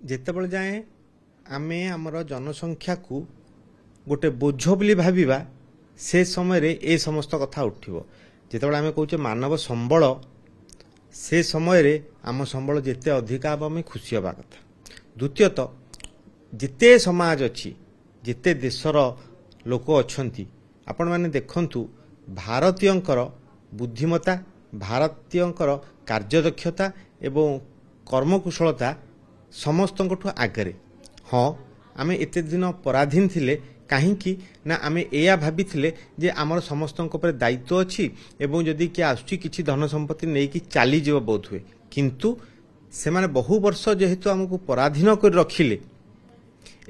ଯେତେବେଳେ ଯାଏ ଆମେ ଆମର जनसंख्या को गोटे बोझ बोली भाविबा से समय रे ए समस्त कथा उठिबो। जेतेबेले आमे कहूचे मानव संबल से समय रे आम संबल जेते अधिका हम आम खुशी हवा कथा। द्वितीयत जिते समाज अच्छी जिते देशर लोक अच्छी आपण माने देखंतु भारतीयंकर बुद्धिमता भारतीयंकर कार्यदक्षता एवं कर्मकुशलता समस्त आगे। हाँ आमे एते दिन पराधीन थिले कहीं ना आमे एया भाभी थिले जे आमर समस्त दायित्व अच्छी एवं जदि किए आसुची किछि धन संपत्ति नहीं कि चली जीव बोध हुए किंतु से माने बहु वर्ष जेहेतु आमको पराधीन कर रखिले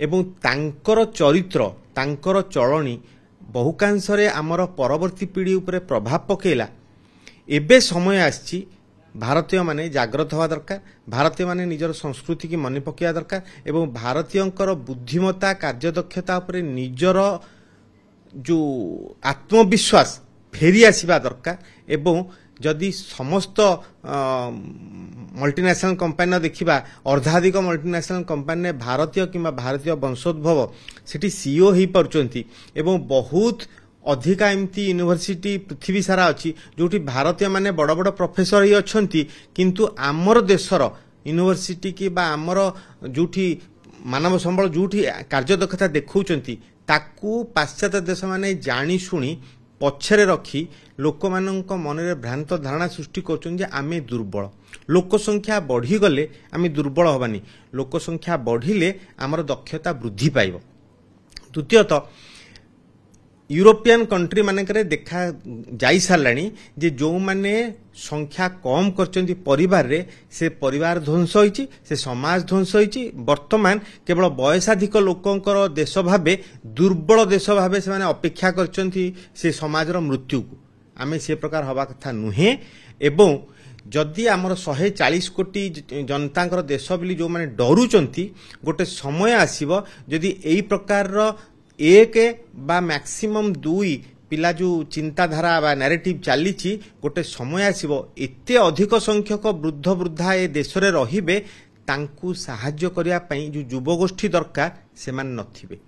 एवं तांकर चरित्र तांकर चलनी बहुकांश रे आमर परवर्ती पीढ़ी उपरे प्रभाव पकेला। एबे समय आछि भारतीय माने जागृत हवा दरकार। भारतीय माने निजर संस्कृति की मन पकेया दरकार एवं भारतीयंकर बुद्धिमता कार्यदक्षता उपरे निजर जो आत्मविश्वास फेरी आसीबा दरकार। एवं जदि समस्त मल्टीनेशनल कंपनी देखिबा अर्धाधिक मल्टीनेशनल कंपनी भारतीय किंबा भारतीय वंशोद्भव सेठी सीईओ ही परचंती एवं बहुत अधिका एमती यूनिवर्सिटी पृथ्वी सारा अच्छी जोटी भारतीय माने बड़ बड़ प्रोफेसर ही अच्छी किंतु आमर देशर यूनिवर्सिटी की बा आमर जोटी मानव संबल जोटी कार्यदक्षता देखौचंती ताकू पाश्चात्य देश माने जानी शुणी पछरे रखी लोक मानक मनरे भ्रांत धारणा सृष्टि करछन जे आमे दुर्बल। लोक संख्या बढ़ी गले आमे दुर्बल हबानी लोक संख्या बढ़िले आमर दक्षता वृद्धि पाइबो। द्वितीयत यूरोपियन कंट्री मानकरे देखा जाई सारलानी जे जो माने संख्या कम करचंती परिवार रे से परिवार ध्वंस होईची से समाज ध्वंस होईची। वर्तमान केवल वयसाधिक लोकंकर देश भाबे दुर्बल देश भाबे से माने अपेक्षा करचंती से समाजर मृत्यु को। आमे से प्रकार हवा कथा नुहे एवं जदि आमर 140 कोटी जनतांकर देश बोली जो माने डरुचंती गोटे समय आसीबो जदि एई प्रकार एक बा मैक्सिमम 2 पिला जो चिंताधारा बा नैरेटिव चली गोटे समय आसीबो एते अधिक संख्यक वृद्ध वृद्धा ए देश रे रहिबे तांकू सहाय्य करिया पई जो युवगोष्ठी दरकार से मान नथिबे।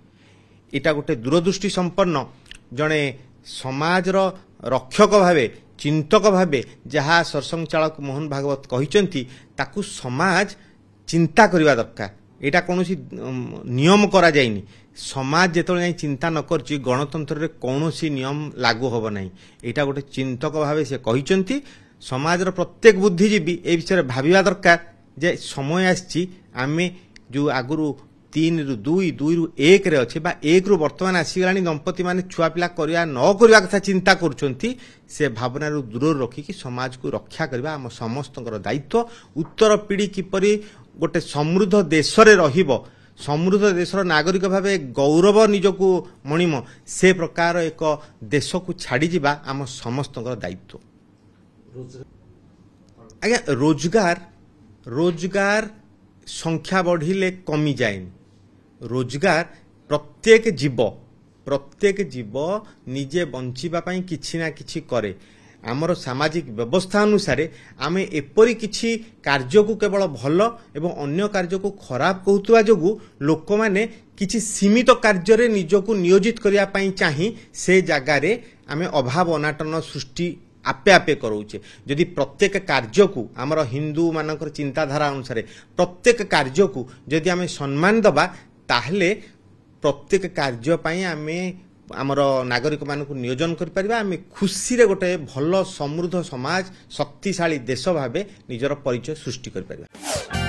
एटा गोटे दूरदृष्टि संपन्न जणे समाजर रक्षक भावे चिंतक भावे जहाँ सरसंघ चालक मोहन भागवत कहिचंती ताकू समाज चिंता करिवा दरकार। एटा कोनोसी नियम करा जायनी समाज जेतले चिंता न करची गणतंत्र रे कोनोसी नियम लागू होबो नाही। एटा गोटे चिंतक भावे से कहिचंती समाजर प्रत्येक बुद्धिजीवी ए विषय भाबिया दरकार जे समय आछि आमे जो आगुरु 3 रु 2 2 रु 1 रे अछि बा 1 रु वर्तमान आसी गलानी दंपति माने छुआ पिला करिया न करिया कथा चिंता करचंती से भावना रु दूर रखी कि समाज को रक्षा करबा हम समस्तकर दायित्व। उत्तर पीढ़ी किपरि गोटे समृद्ध देश रे रहिबो समृद्ध देशर नागरिक भावे गौरव निजको मणिम से प्रकार एक देश को छाड़ी जिबा आम समस्तकर दायित्व। आज्ञा रोजगार संख्या बढ़िले कमी जाएनि। रोजगार प्रत्येक जीव निजे बंचिबा पई किछि ना किछि करे। आमर सामाजिक व्यवस्था अनुसार आमे एपरी किछि कार्य को केवल भल एवं अन्य कार्य को खराब कहतुवा जोगु लोक माने किछि सीमित कार्य रे निजको नियोजित करिया पई चाहि से जगह रे आमे अभाव अनाटन सृष्टि आपे आपे करोचे। जदि प्रत्येक कार्य को आमर हिंदू मानकर चिंताधारा अनुसार प्रत्येक कार्य को जदि आमे सम्मान दबा ताहले प्रत्येक कार्य पई आमे आमर नागरिक मानक नियोजन कर परिबा। आमे खुशी रे गोटे भल समृद्ध समाज शक्तिशाली देश भावे निजर परिचय सृष्टि कर परिबा।